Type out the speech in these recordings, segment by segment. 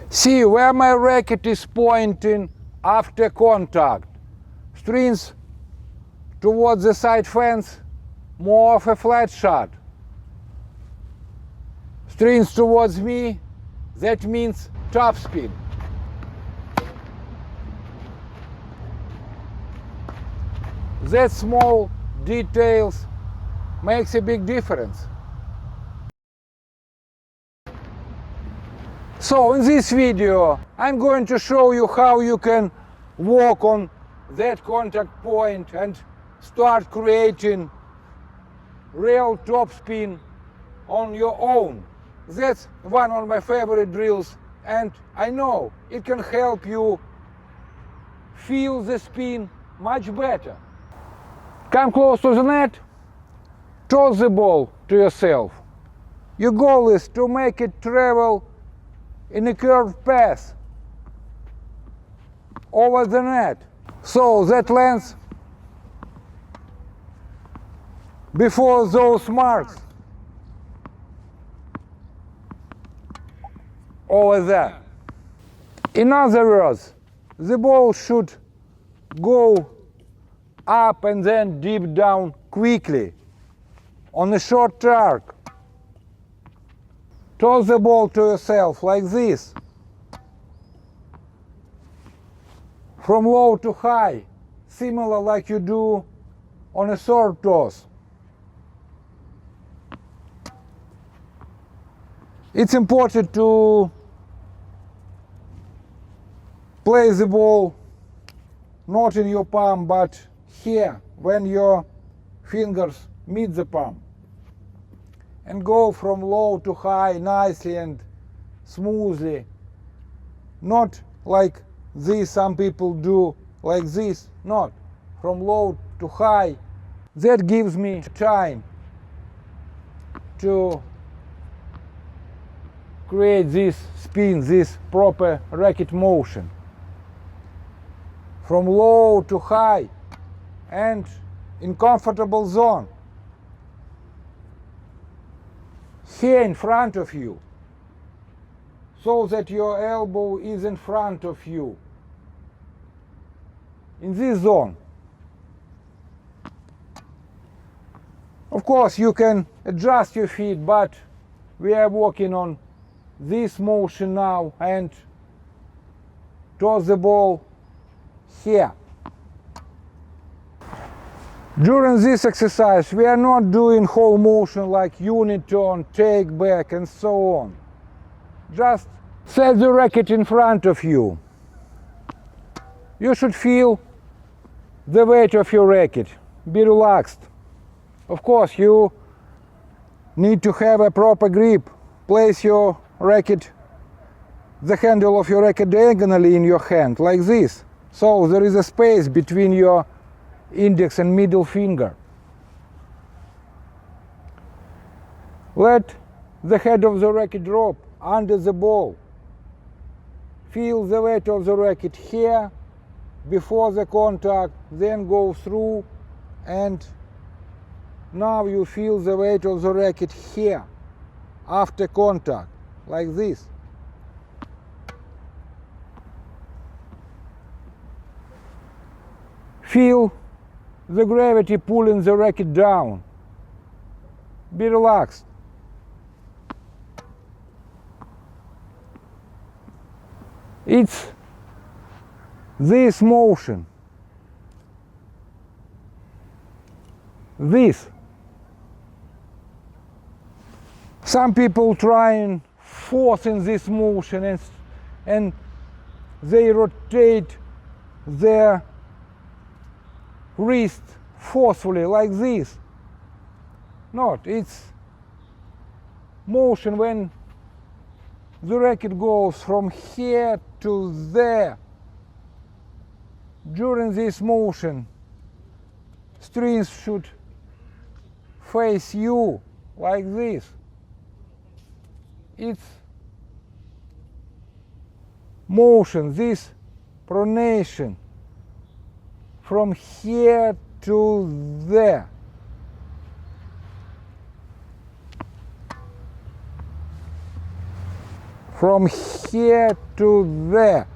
See where my racket is pointing after contact. Strings towards the side fence, more of a flat shot. Strings towards me, that means topspin. That small details makes a big difference. So in this video I'm going to show you how you can work on that contact point and start creating real topspin on your own. That's one of my favorite drills, and I know it can help you feel the spin much better. Come close to the net, toss the ball to yourself. Your goal is to make it travel in a curved path over the net, so that lands before those marks over there. In other words, the ball should go up and then deep down quickly on a short arc. Toss the ball to yourself like this, from low to high, similar like you do on a sword toss. It's important to place the ball not in your palm but here, when your fingers meet the palm, and go from low to high nicely and smoothly. Not like this, some people do like this, not from low to high. That gives me time to create this spin, this proper racket motion. From low to high and in comfortable zone. Here in front of you, so that your elbow is in front of you, in this zone. Of course you can adjust your feet, but we are working on this motion now, and toss the ball here. During this exercise we are not doing whole motion like unit turn, take back and so on. Just set the racket in front of you. You should feel the weight of your racket. Be relaxed. Of course you need to have a proper grip. Place your racket, the handle of your racket diagonally in your hand, like this. So there is a space between your index and middle finger. Let the head of the racket drop under the ball. Feel the weight of the racket here before the contact, then go through, and now you feel the weight of the racket here after contact, like this. Feel the gravity pulling the racket down. Be relaxed. It's this motion. This. Some people try and force in this motion and they rotate their wrist forcefully like this. Not, it's motion when the racket goes from here to there. During this motion, strings should face you like this. It's motion, this pronation from here to there. from here to there.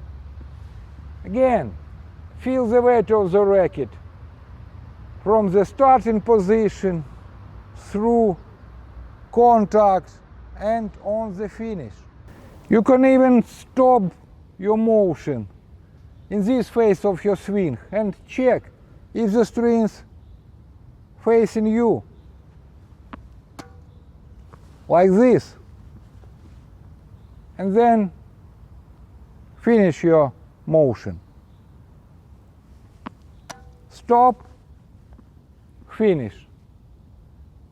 Again, feel the weight of the racket from the starting position through contact and on the finish. You can even stop your motion in this phase of your swing and check if the string's facing you, like this, and then finish your motion. Stop, finish.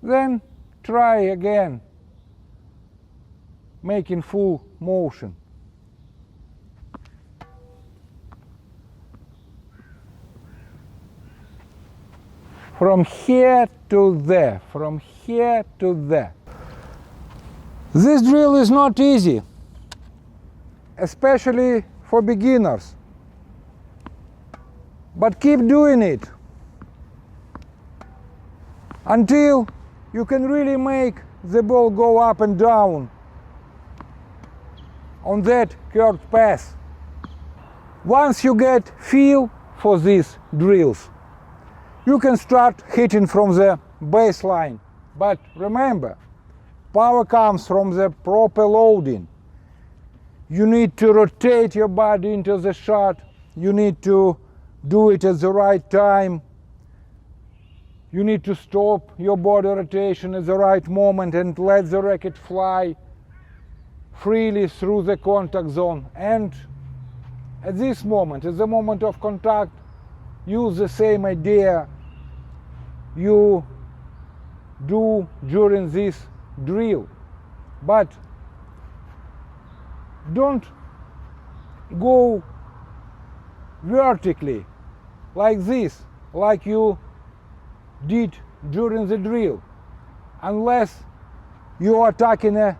Then try again, making full motion. From here to there, from here to there. This drill is not easy, especially for beginners. But keep doing it until you can really make the ball go up and down on that curved path. Once you get feel for these drills, you can start hitting from the baseline. But remember, power comes from the proper loading. You need to rotate your body into the shot. You need to do it at the right time. You need to stop your body rotation at the right moment and let the racket fly freely through the contact zone. And at this moment, at the moment of contact, use the same idea you do during this drill. But don't go vertically like this, like you did during the drill, unless you are attacking a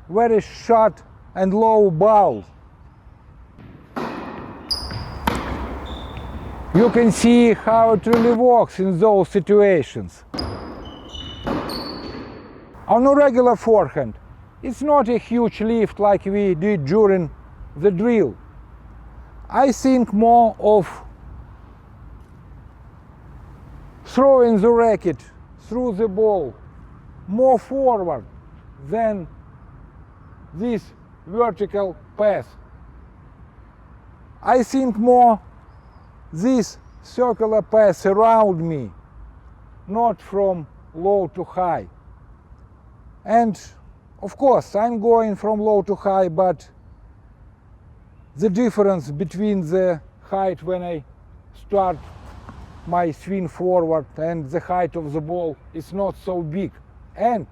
very short and low ball. You can see how it really works in those situations. On a regular forehand, it's not a huge lift like we did during the drill. I think more of throwing the racket through the ball more forward than this vertical pass. I think more this circular pass around me, not from low to high. And of course I'm going from low to high, but the difference between the height when I start my swing forward and the height of the ball is not so big. And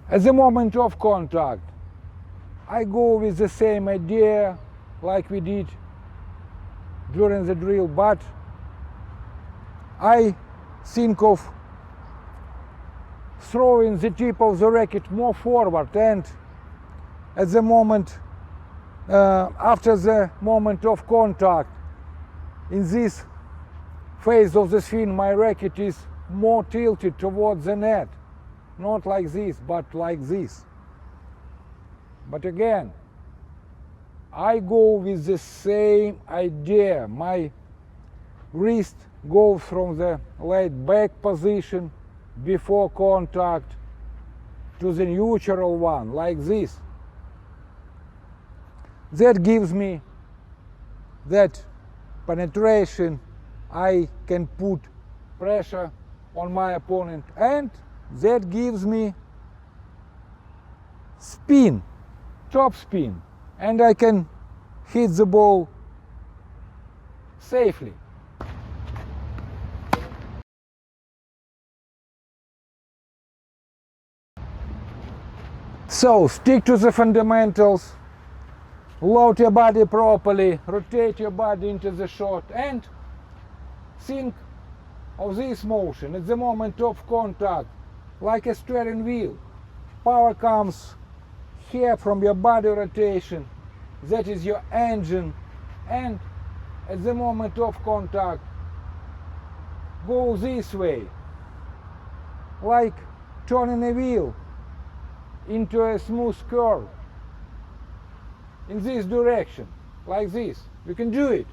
at the moment of contact, I go with the same idea like we did during the drill, but I think of throwing the tip of the racket more forward, and at the moment, after the moment of contact, in this phase of the swing, my racket is more tilted towards the net. Not like this, but like this. But again, I go with the same idea. My wrist goes from the laid back position before contact to the neutral one, like this. That gives me that penetration. I can put pressure on my opponent, and that gives me spin, top spin, and I can hit the ball safely. So stick to the fundamentals, load your body properly, rotate your body into the shot, and think of this motion at the moment of contact like a steering wheel. Power comes here from your body rotation, that is your engine, and at the moment of contact go this way, like turning a wheel. into a smooth curve in this direction, like this. You can do it.